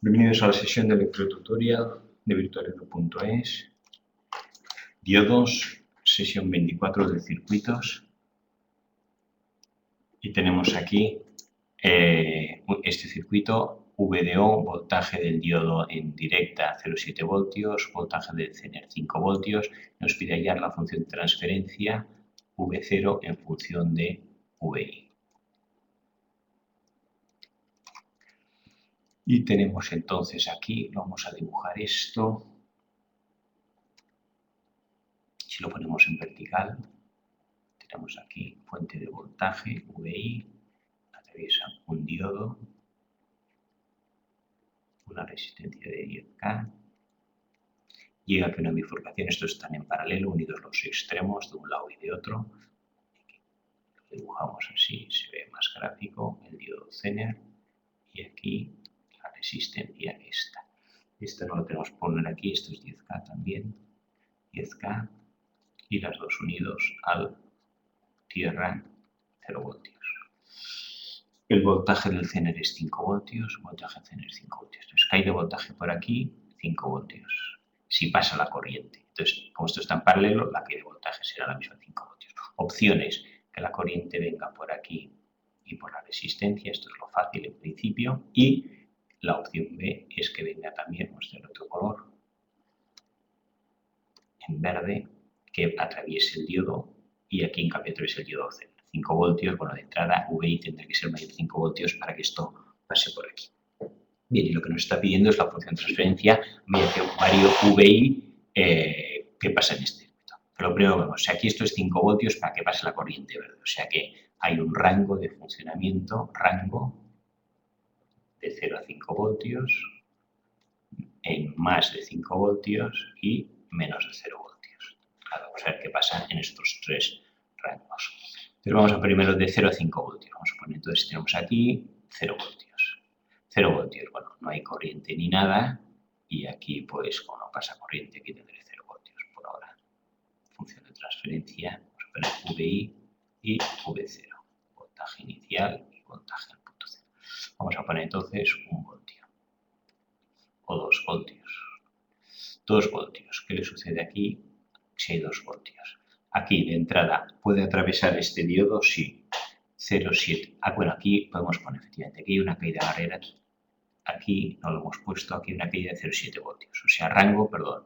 Bienvenidos a la sesión de electrotutorial de virtualedo.es. Diodos, sesión 24 de circuitos. Y tenemos aquí este circuito VDO, voltaje del diodo en directa 0,7 voltios, voltaje del Zener 5 voltios. Nos pide hallar la función de transferencia V0 en función de VI. Y tenemos entonces aquí, vamos a dibujar esto. Si lo ponemos en vertical, tenemos aquí fuente de voltaje, VI, atraviesa un diodo, una resistencia de 10K, llega aquí una bifurcación, estos están en paralelo, unidos los extremos de un lado y de otro. Lo dibujamos así, se ve más gráfico, el diodo Zener, y aquí la resistencia esta. Esto no lo tenemos que poner aquí, esto es 10K también, 10K, y las dos unidos al tierra 0 voltios. El voltaje del Zener es 5 voltios, voltaje Zener 5 voltios. Entonces, cae de voltaje por aquí 5 voltios, si pasa la corriente. Entonces, como esto está en paralelo, la caída de voltaje será la misma, 5 voltios. Opciones, que la corriente venga por aquí y por la resistencia, esto es lo fácil en principio, y la opción B es que venga también, mostrar otro color, en verde, que atraviese el diodo, y aquí en cambio atraviesa el diodo Zener. 5 voltios, bueno, de entrada VI tendrá que ser mayor de 5 voltios para que esto pase por aquí. Bien, y lo que nos está pidiendo es la función de transferencia mediante un vario VI que pasa en este circuito. Pero lo primero que vemos, si aquí esto es 5 voltios para que pase la corriente verde, o sea que hay un rango de funcionamiento, rango de 0 a 5 voltios, en más de 5 voltios y menos de 0 voltios. Claro, vamos a ver qué pasa en estos tres rangos. Entonces vamos a primero de 0 a 5 voltios. Vamos a poner, entonces tenemos aquí 0 voltios. 0 voltios, bueno, no hay corriente ni nada y aquí pues como no pasa corriente aquí tendré 0 voltios por ahora. Función de transferencia, vamos a poner VI y V0. Voltaje inicial y voltaje al punto cero. Vamos a poner entonces 1 voltio o 2 voltios. 2 voltios. ¿Qué le sucede aquí si hay 2 voltios? Aquí de entrada, ¿puede atravesar este diodo? Sí. 0,7. Bueno, aquí podemos poner efectivamente, aquí hay una caída de barrera, aquí no lo hemos puesto, aquí hay una caída de 0,7 voltios. O sea, rango, perdón,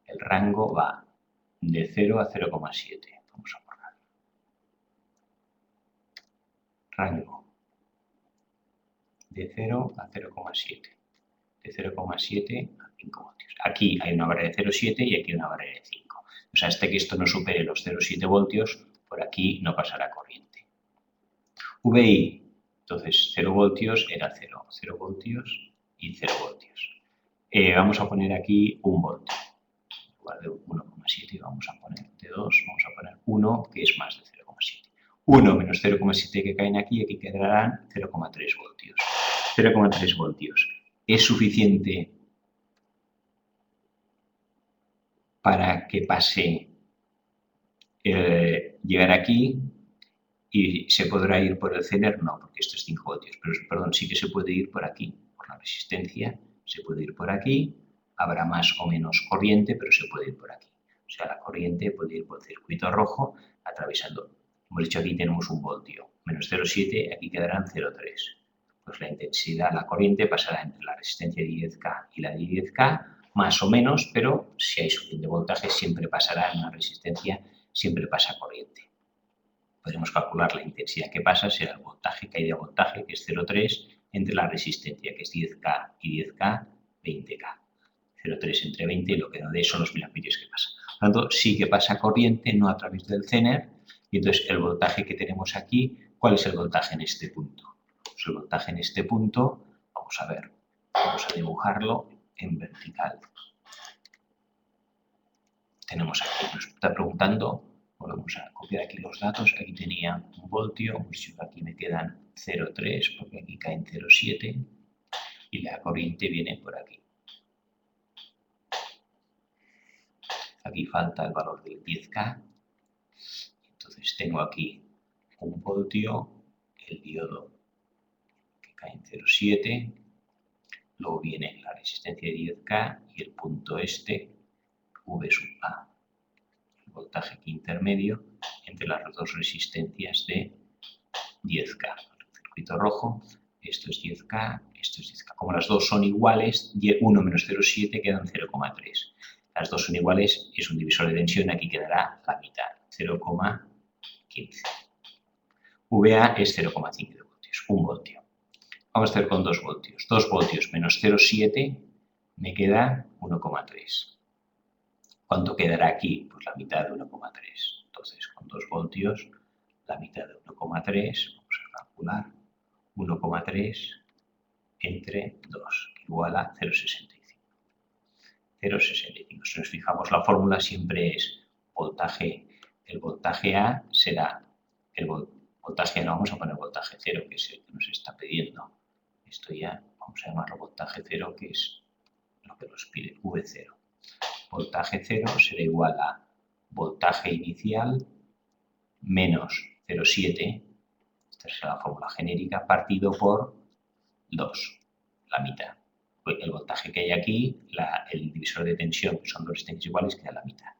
el rango va de 0 a 0,7. Vamos a poner. Rango de 0 a 0,7. De 0,7 a 5 voltios. Aquí hay una barrera de 0,7 y aquí una barrera de 5. O sea, hasta que esto no supere los 0,7 voltios, por aquí no pasará corriente. VI, entonces 0 voltios era 0, 0 voltios y 0 voltios. Vamos a poner aquí 1 voltio. En lugar de 1,7 vamos a poner de 2, vamos a poner 1, que es más de 0,7. 1 menos 0,7 que caen aquí quedarán 0,3 voltios. 0,3 voltios. ¿Es suficiente para que pase, llegar aquí y se podrá ir por el Zener? No, porque esto es 5 voltios, pero perdón, sí que se puede ir por aquí, por la resistencia, se puede ir por aquí, habrá más o menos corriente, pero se puede ir por aquí. O sea, la corriente puede ir por el circuito rojo atravesando. Hemos dicho aquí tenemos 1 voltio, menos 0,7, aquí quedarán 0,3. Pues la intensidad, la corriente pasará entre la resistencia de 10K y la de 10K, más o menos, pero si hay suficiente voltaje siempre pasará en la resistencia, siempre pasa corriente. Podemos calcular la intensidad que pasa, será el voltaje, caída de voltaje, que es 0,3, entre la resistencia, que es 10K y 10K, 20K. 0,3 entre 20 y lo que da de eso son los miliamperios que pasa. Por lo tanto, sí que pasa corriente, no a través del Zener, y entonces el voltaje que tenemos aquí, ¿cuál es el voltaje en este punto? Pues el voltaje en este punto, vamos a ver, vamos a dibujarlo en vertical. Tenemos aquí, nos está preguntando, volvemos a copiar aquí los datos, aquí tenía 1 voltio, aquí me quedan 0,3 porque aquí caen 0,7 y la corriente viene por aquí. Aquí falta el valor del 10K, entonces tengo aquí 1 voltio, el diodo que cae en 0,7, luego viene la resistencia de 10K y el punto este, V sub A, el voltaje aquí intermedio entre las dos resistencias de 10K. El circuito rojo, esto es 10K, esto es 10K. Como las dos son iguales, 1 menos 0,7 quedan 0,3. Las dos son iguales, es un divisor de tensión, aquí quedará la mitad, 0,15. VA es 0,5 voltios, 1 voltio. Vamos a hacer con 2 voltios. 2 voltios menos 0,7 me queda 1,3. ¿Cuánto quedará aquí? Pues la mitad de 1,3. Entonces, con 2 voltios, la mitad de 1,3, vamos a calcular, 1,3 entre 2, igual a 0,65. 0,65. Si nos fijamos, la fórmula siempre es voltaje. El voltaje A será el voltaje, no vamos a poner voltaje 0, que es el que nos está pidiendo. Esto ya vamos a llamarlo voltaje 0, que es lo que nos pide, V0. Voltaje 0 será igual a voltaje inicial menos 0,7, esta es la fórmula genérica, partido por 2, la mitad. El voltaje que hay aquí, el divisor de tensión, que son dos resistencias iguales, queda la mitad.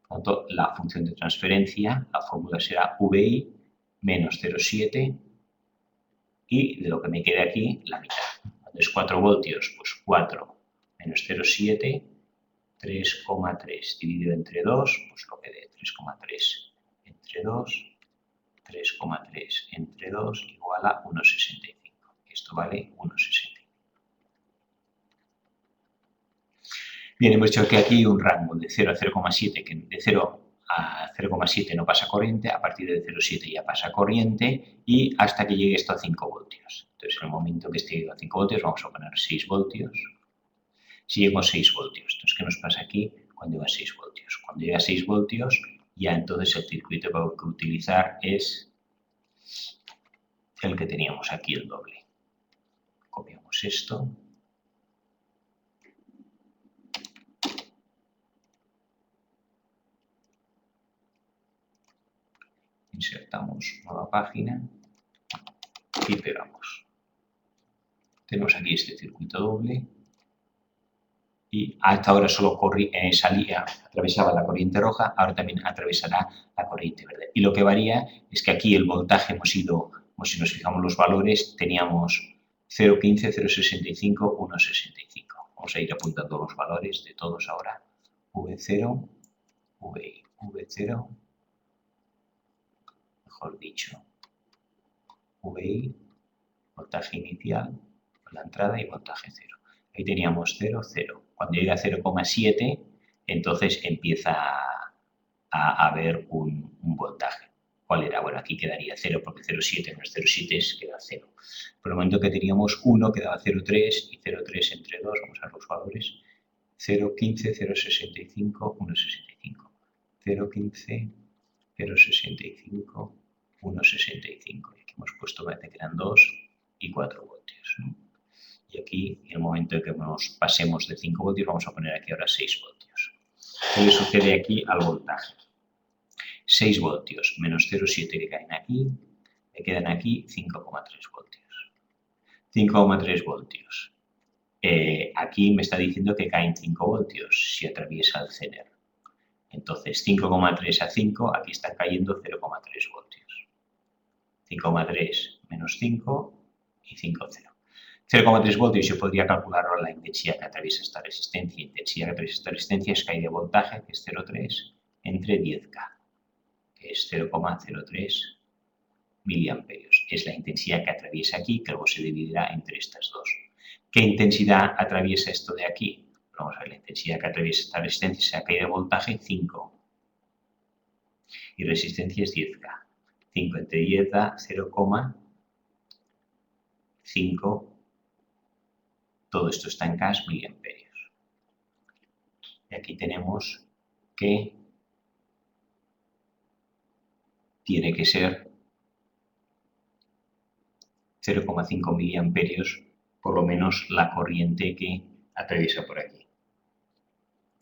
Por lo tanto, la función de transferencia, la fórmula será VI menos 0,7 y de lo que me quede aquí, la mitad. Cuando es 4 voltios, pues 4 menos 0,7, 3,3 dividido entre 2, pues lo que dé 3,3 entre 2, 3,3 entre 2 igual a 1,65. Esto vale 1,65. Bien, hemos dicho que aquí hay un rango de 0 a 0,7, que de 0 a 0,7 no pasa corriente, a partir de 0,7 ya pasa corriente y hasta que llegue esto a 5 voltios. Entonces, en el momento que esté a 5 voltios, vamos a poner 6 voltios. Si llego a 6 voltios, entonces, ¿qué nos pasa aquí cuando llega a 6 voltios? Cuando llega a 6 voltios, ya entonces el circuito que hay que utilizar es el que teníamos aquí, el doble. Copiamos esto. Insertamos nueva página y pegamos. Tenemos aquí este circuito doble y hasta ahora solo atravesaba la corriente roja, ahora también atravesará la corriente verde. Y lo que varía es que aquí el voltaje si nos fijamos los valores, teníamos 0,15, 0,65, 1,65. Vamos a ir apuntando los valores de todos ahora. V0, VI, V0, mejor dicho, VI, voltaje inicial, la entrada y voltaje 0. Ahí teníamos 0, 0. Cuando llega a 0,7, entonces empieza a haber un voltaje. ¿Cuál era? Bueno, aquí quedaría 0 porque 0,7 menos 0,7 queda 0. Por el momento que teníamos 1 quedaba 0,3 y 0,3 entre 2, vamos a ver los valores, 0,15, 0,65, 1,65. 0,15, 0,65, 1,65. Y aquí hemos puesto, parece que eran 2 y 4 voltios, ¿no? Y aquí, en el momento en que nos pasemos de 5 voltios, vamos a poner aquí ahora 6 voltios. ¿Qué le sucede aquí al voltaje? 6 voltios menos 0,7 que caen aquí, me quedan aquí 5,3 voltios. 5,3 voltios. Aquí me está diciendo que caen 5 voltios si atraviesa el Zener. Entonces, 5,3 a 5, aquí están cayendo 0,3 voltios. 5,3 menos 5 y 5, 0. 0,3 voltios yo podría calcular ahora la intensidad que atraviesa esta resistencia. La intensidad que atraviesa esta resistencia es caída de voltaje, que es 0,3, entre 10K, que es 0,03 miliamperios. Es la intensidad que atraviesa aquí, que luego se dividirá entre estas dos. ¿Qué intensidad atraviesa esto de aquí? Vamos a ver, la intensidad que atraviesa esta resistencia es la caída de voltaje 5 y resistencia es 10K. 5 entre 10 da 0,5. Todo esto está en K miliamperios. Y aquí tenemos que tiene que ser 0,5 miliamperios, por lo menos la corriente que atraviesa por aquí.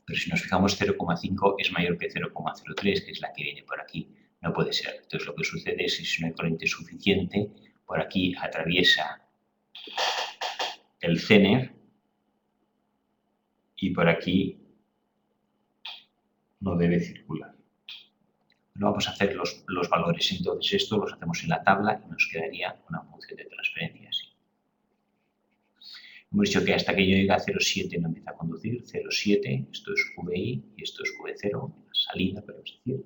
Pero si nos fijamos, 0,5 es mayor que 0,03, que es la que viene por aquí. No puede ser. Entonces lo que sucede es que si no hay corriente suficiente, por aquí atraviesa el Zener y por aquí no debe circular. No vamos a hacer los valores, entonces esto los hacemos en la tabla y nos quedaría una función de transferencia así. Hemos dicho que hasta que yo llegue a 0,7 no empieza a conducir, 0,7, esto es VI y esto es V0, la salida, podemos decir.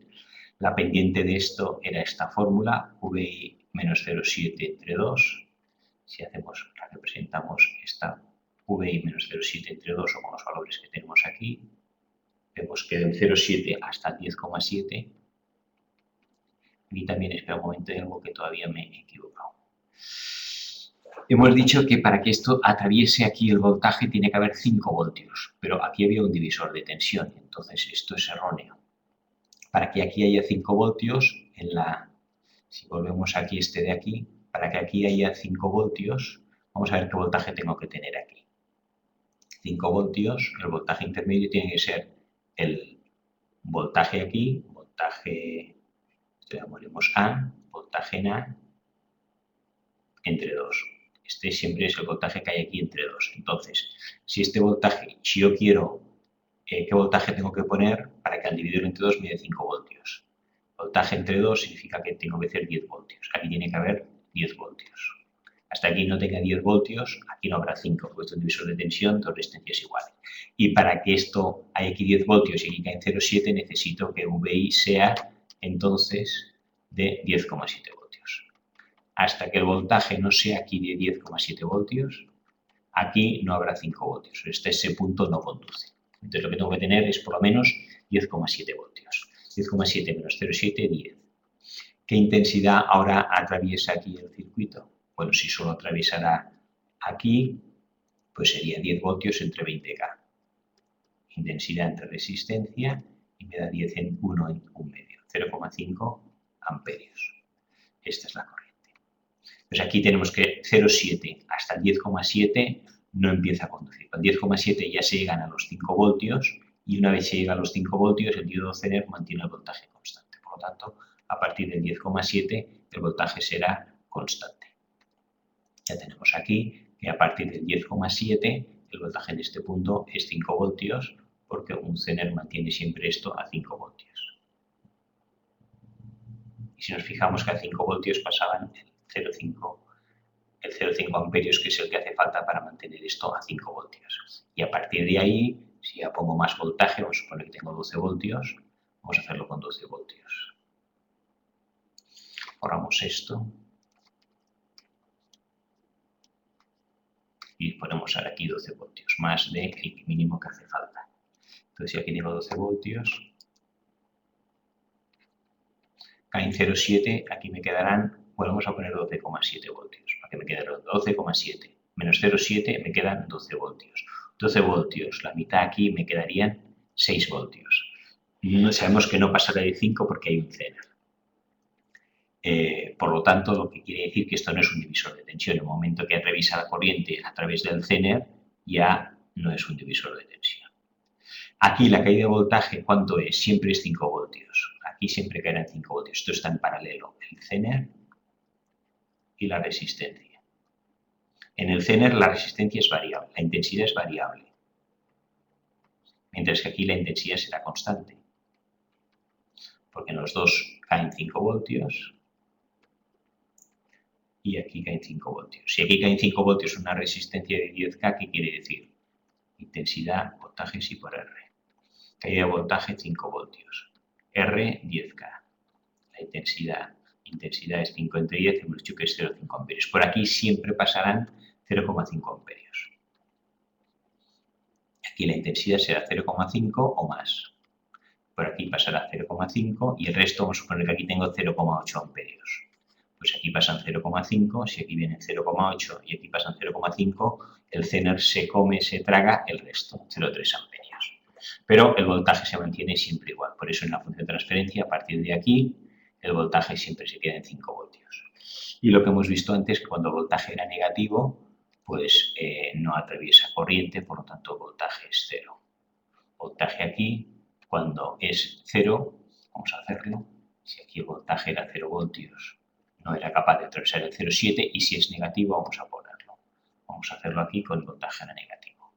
La pendiente de esto era esta fórmula, VI menos 0,7 entre 2. Si hacemos, la representamos esta VI menos 0,7 entre 2 o con los valores que tenemos aquí, vemos que del 0,7 hasta el 10,7. Y también espera un momento de algo que todavía me he equivocado. Hemos dicho que para que esto atraviese aquí el voltaje tiene que haber 5 voltios, pero aquí había un divisor de tensión, entonces esto es erróneo. Para que aquí haya 5 voltios, si volvemos aquí este de aquí, para que aquí haya 5 voltios, vamos a ver qué voltaje tengo que tener aquí. 5 voltios, el voltaje intermedio tiene que ser el voltaje aquí, voltaje, le ponemos A, voltaje en A, entre 2. Este siempre es el voltaje que hay aquí entre 2. Entonces, si este voltaje, si yo quiero, ¿qué voltaje tengo que poner para que al dividirlo entre 2 me dé 5 voltios? Voltaje entre 2 significa que tengo que hacer 10 voltios. Aquí tiene que haber 10 voltios. Hasta aquí no tenga 10 voltios, aquí no habrá 5, porque esto es un divisor de tensión, dos resistencias iguales. Y para que esto haya aquí 10 voltios y aquí cae en 0,7, necesito que VI sea, entonces, de 10,7 voltios. Hasta que el voltaje no sea aquí de 10,7 voltios, aquí no habrá 5 voltios. Hasta ese punto no conduce. Entonces lo que tengo que tener es por lo menos 10,7 voltios. 10,7 menos 0,7, 10. ¿Qué intensidad ahora atraviesa aquí el circuito? Bueno, si solo atravesara aquí, pues sería 10 voltios entre 20K. Intensidad entre resistencia y me da 10 en 1 en 1 medio, 0,5 amperios. Esta es la corriente. Pues aquí tenemos que 0,7 hasta el 10,7 no empieza a conducir. Con 10,7 ya se llegan a los 5 voltios y una vez se llega a los 5 voltios el diodo Zener mantiene el voltaje constante. Por lo tanto, a partir del 10,7 el voltaje será constante. Ya tenemos aquí que a partir del 10,7 el voltaje en este punto es 5 voltios porque un Zener mantiene siempre esto a 5 voltios. Y si nos fijamos que a 5 voltios pasaban el 0,5 amperios, que es el que hace falta para mantener esto a 5 voltios. Y a partir de ahí, si ya pongo más voltaje, vamos a suponer que tengo 12 voltios, vamos a hacerlo con 12 voltios. Borramos esto. Y ponemos ahora aquí 12 voltios, más del mínimo que hace falta. Entonces, si aquí tengo 12 voltios, caen 0,7, aquí me quedarán, bueno, vamos a poner 12,7 voltios, para que me quede 12,7. Menos 0,7 me quedan 12 voltios. 12 voltios, la mitad aquí me quedarían 6 voltios. No, sabemos que no pasará de 5 porque hay un Zener. Por lo tanto, lo que quiere decir que esto no es un divisor de tensión. En el momento que atraviesa la corriente a través del Zener, ya no es un divisor de tensión. Aquí la caída de voltaje, ¿cuánto es? Siempre es 5 voltios. Aquí siempre caerán 5 voltios. Esto está en paralelo, el Zener y la resistencia. En el Zener la resistencia es variable, la intensidad es variable. Mientras que aquí la intensidad será constante. Porque en los dos caen 5 voltios y aquí caen 5 voltios. Si aquí caen 5 voltios una resistencia de 10K, ¿qué quiere decir? Intensidad, voltaje sí por R. Caída de voltaje 5 voltios. R, 10K. La intensidad es 5 entre 10, hemos dicho que es 0,5 amperios. Por aquí siempre pasarán 0,5 amperios. Aquí la intensidad será 0,5 o más. Por aquí pasará 0,5 y el resto vamos a suponer que aquí tengo 0,8 amperios. Pues aquí pasan 0,5, si aquí viene 0,8 y aquí pasan 0,5, el Zener se come, se traga el resto, 0,3 amperios. Pero el voltaje se mantiene siempre igual, por eso en la función de transferencia, a partir de aquí, el voltaje siempre se queda en 5 voltios. Y lo que hemos visto antes, que cuando el voltaje era negativo, pues no atraviesa corriente, por lo tanto el voltaje es 0. Voltaje aquí, cuando es 0, vamos a hacerlo, si aquí el voltaje era 0 voltios, no era capaz de atravesar el 0,7 y si es negativo vamos a ponerlo. Vamos a hacerlo aquí con el voltaje era negativo.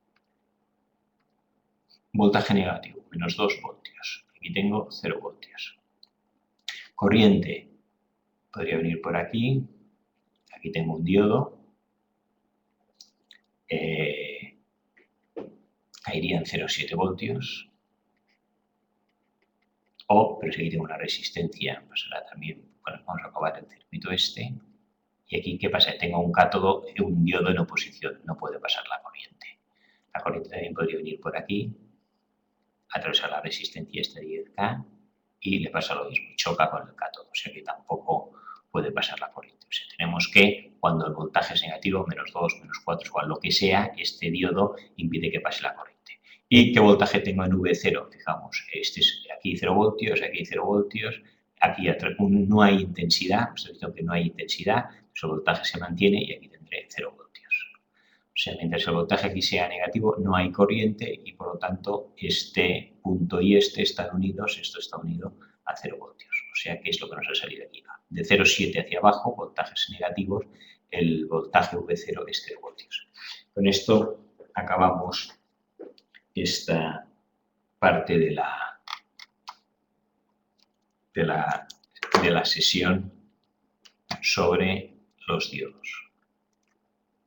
Voltaje negativo, menos 2 voltios. Aquí tengo 0 voltios. Corriente, podría venir por aquí. Aquí tengo un diodo. Caería en 0,7 voltios. Pero si aquí tengo una resistencia, pasará también. Bueno, vamos a acabar el circuito este. Y aquí, ¿qué pasa? Tengo un cátodo, un diodo en oposición, no puede pasar la corriente. La corriente también podría venir por aquí, atravesar la resistencia esta de 10K y le pasa lo mismo, choca con el cátodo, o sea que tampoco puede pasar la corriente. O sea, tenemos que, cuando el voltaje es negativo, menos 2, menos 4, igual lo que sea, este diodo impide que pase la corriente. ¿Y qué voltaje tengo en V0? Fijamos, aquí 0 voltios, aquí 0 voltios, aquí no hay intensidad, estoy diciendo que no hay intensidad, el voltaje se mantiene y aquí tendré 0 voltios. O sea, mientras el voltaje aquí sea negativo, no hay corriente y, por lo tanto, este punto y este están unidos, esto está unido a 0 voltios. O sea, que es lo que nos ha salido aquí. De 0,7 hacia abajo, voltajes negativos, el voltaje V0 es 0 voltios. Con esto acabamos esta parte de la sesión sobre los diodos.